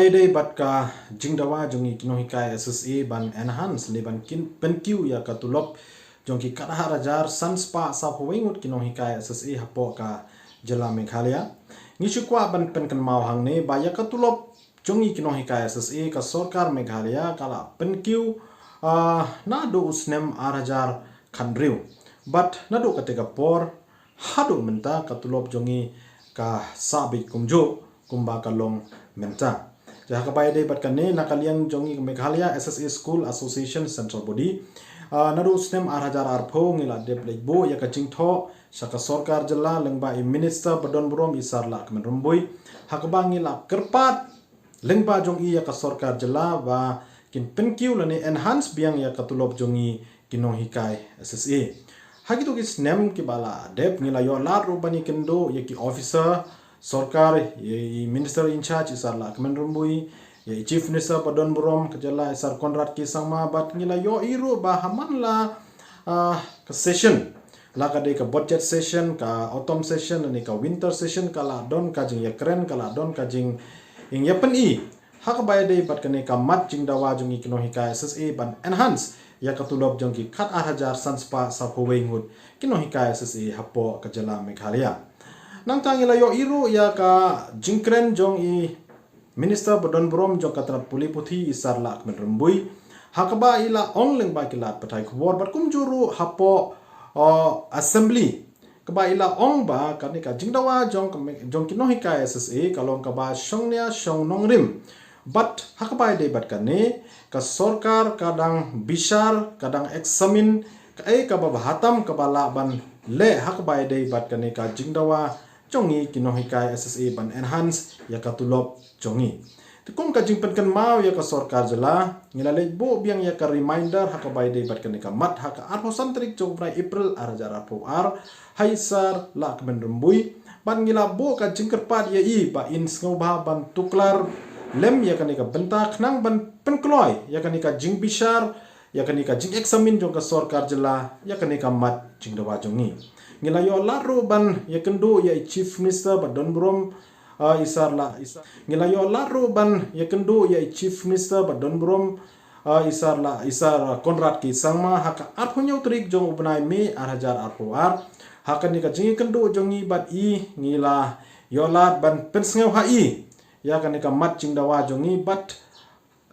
Hakabayday bat ka jingdawa jongi kinohikai SSA ban enhance le ban kin penkiu ya katulop jongki kadahar ajar sanspa sapwengut kinohikai SSA hapo ka jela Meghalaya ngisukwa ban penkan mau hangne ba ya katulop jongi kinohikai SSA ka sorkar Meghalaya kala penkiu nado usnem arajar khandriu but nado katega por hado menta katulop jongi ka sabi kumjo kumba kalong menta jaha kabayday bat kane nakaliang jongi Meghalaya SSA School Association Central Body nadu snem arhajar arpho ngila deplebo ya kaching tho saka sorkar jela lengba minister badon burom isar la kemen rumbui hakba ngila kerpat lengba jongi ya ka sorkar jela ba kin penkiu lane enhance biang ya katulop jongi kinohikai SSA hagitu ki snem ki bala dep ngila yo lat rubani kendo ya ki officer sorkar ye minister in charge isar la kemen rumbui ye chief minister padon burom kejala isar Konrad ki sangma bat ngila yo iru ba haman la ke session la ka de ka budget session ka autumn session ni ka winter session kala don ka jing ya kren kala don ka jing ing ya pen i hak bayade bat kane ka mat jing dawa jung kinohika SSA ban enhance ya katulop jong ki khat hajar sanspa sa howengut kinohika SSA hapo kejala Meghalaya nang tangila yo iru ya ka jingkren jong i minister badon brom jong katrat puli puthi isar lak men rembui hakaba ila onleng ba kilat patai khwor bat kumjuru hapo assembly kaba ila ong ba kanika jingdawa jong kinohika SSA kalong kaba shongnya shong nongrim but hakaba de bat kane ka sorkar kadang bisar kadang examine kai kaba hatam kabala ban le hakaba de bat kane ka jingdawa jongi kinohikai SSA ban enhance ya katulop jongi tukum ka jingpen kan mau ya ka sorkar jela ngilale bo biang ya ka reminder hakabai de bat kan ka mat haka arho santrik jong prai April arjara po ar haisar la kemen rembui ban ngila bo ka jingkerpat ya i ba in sngo ba ban tuklar lem ya kan ka bentak nang ban penkloi ya kan ka jing bisar ya kan ka jing examine jong ka sorkar jela ya kan ka mat jingdawa jongi ngilayo laro ban ya kendo ya chief minister badon brom isar ngilayo laro ban ya kendo ya chief minister badon brom isar Konrad ki sangma haka arphonyo trik jong ubnai me arhajar arpoar haka ni ka jingi kendo jongi bat i ngila yolat ban pensngau hai ya kan ka mat jingdawa jongi bat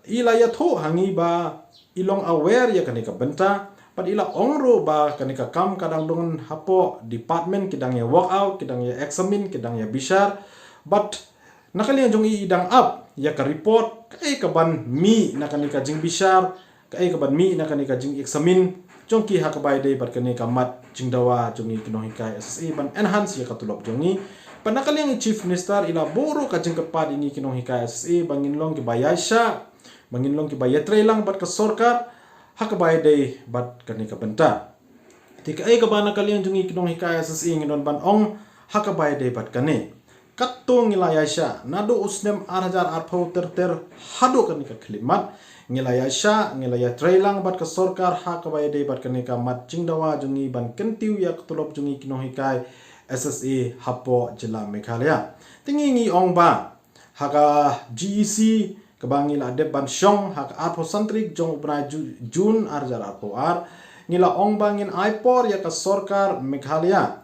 ila ya tho hangi ba ilong aware ya kan ka benta ila ongro ba kanika kam kadang dongon hapo department kidang ya work out kidang ya examine kidang ya bisar but nakali jong i idang up ya ka report kai ka ban mi nakanika jing bisar kai ka ban mi nakanika jing examine jong ki hakabai de bat kanika mat jingdawa jongi kinohikai SSA ban enhance ya katulop jongi panakali yang chief minister ila boro ka jing kepat ini kinohikai SSA bangin long ki bayasha bangin long ki bayetre lang bat ka sorkar hakabai day bat kanika benta tika ay kabana kalian jungi kinong hikaya SSA nginon ban ong hakabai day bat kane katong ngilaya sya nado usnem arhajar arpau terter hado kanika klimat ngilaya sya ngilaya trailang bat ka sorkar hakabai day bat kanika mat jingdawa jungi ban kentiu ya ketulop jungi kinong hikaya SSA hapo jela Meghalaya tingi ngi ong ba haka GEC kabangil adep ban syong hak arpo santrik jong ubnai Jun arjar arpo ar ngila ong bangin aipor ya ka sorkar Meghalaya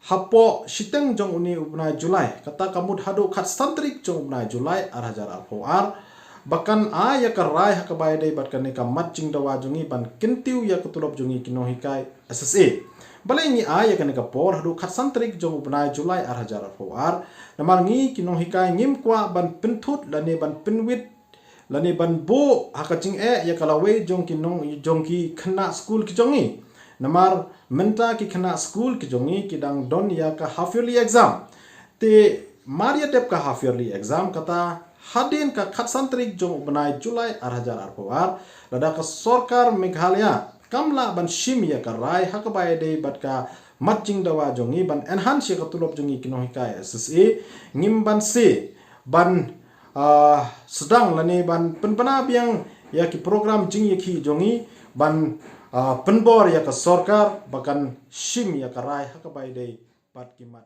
hapo shiteng jong uni ubnai Julai kata kamud hadu khat santrik jong ubnai Julai arjar arpo ar bahkan ya ka rai hak bayadai bat kanika mat jingdawa jongi ban kentiu ya ketulop jongi kinohikai SSA balai ni ya kanika por hadu khat santrik jong ubnai Julai arjar arpo ar namar ngi kinohikai ngim kwa ban pentut lane ban penwit lane ban bo hakaching ya kalawe jong ki khna school ki jongi namar menta ki khna school ki jongi kidang don ya ka half yearly exam te maria dep ka half yearly exam kata hadin ka khat santrik jong ubnai Julai arhajar arpoar lada ka sorkar Meghalaya kamla ban shim ya ka rai hakabai de bat ka mat jingdawa jongi ban enhance ya katulop jongi kinohikai SSA ngim ban se ban sedang lani ban penpana biang ya ki program jing ya ki jongi ban penbor ya ka sorkar bahkan shim ya ka rai hakabai de bat kimat